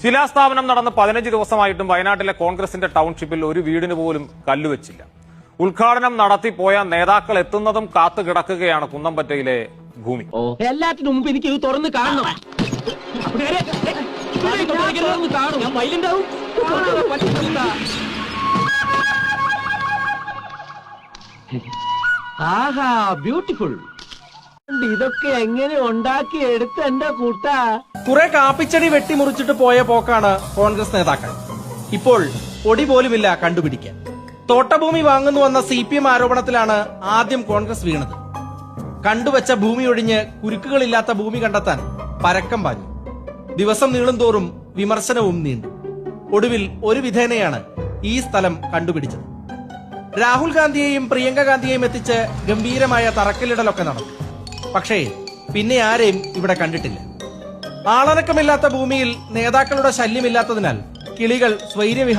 ശിലാസ്ഥാപനം നടന്ന് 15 ദിവസമായിട്ടും വയനാട്ടിലെ കോൺഗ്രസിന്റെ ടൗൺഷിപ്പിൽ ഒരു വീടിന് പോലും കല്ലുവെച്ചില്ല. ഉദ്ഘാടനം നടത്തിപ്പോയ നേതാക്കൾ എത്തുന്നതും കാത്തുകിടക്കുകയാണ് കുന്നംപറ്റയിലെ ഭൂമി. എല്ലാത്തിനും മുമ്പ് എനിക്ക് ഇത് തുറന്ന് കാണണം. ആഹാ, ബ്യൂട്ടിഫുൾ. ഇതൊക്കെ എങ്ങനെ ഉണ്ടാക്കി എടുത്ത് എന്റെ കൂട്ടാ. കുറെ കാപ്പിച്ചെടി വെട്ടിമുറിച്ചിട്ട് പോയ പോക്കാണ് കോൺഗ്രസ് നേതാക്കൾ. ഇപ്പോൾ പൊടി പോലുമില്ല കണ്ടുപിടിക്കാൻ. തോട്ടഭൂമി വാങ്ങുന്നുവെന്ന CPM ആരോപണത്തിലാണ് ആദ്യം കോൺഗ്രസ് വീണത്. കണ്ടുവച്ച ഭൂമി ഒഴിഞ്ഞ് കുരുക്കുകളില്ലാത്ത ഭൂമി കണ്ടെത്താൻ പരക്കം പാഞ്ഞു. ദിവസം നീളുംതോറും വിമർശനവും നീണ്ടു. ഒടുവിൽ ഒരു വിധേനയാണ് ഈ സ്ഥലം കണ്ടുപിടിച്ചത്. രാഹുൽ ഗാന്ധിയെയും പ്രിയങ്ക ഗാന്ധിയെയും എത്തിച്ച് ഗംഭീരമായ തറക്കല്ലിടലൊക്കെ നടന്നു. പക്ഷേ പിന്നെ ആരെയും ഇവിടെ കണ്ടിട്ടില്ല. ആളനക്കമില്ലാത്ത ഭൂമിയിൽ നേതാക്കളുടെ ശല്യമില്ലാത്തതിനാൽ കിളികൾ സ്വൈര്യവിഹാ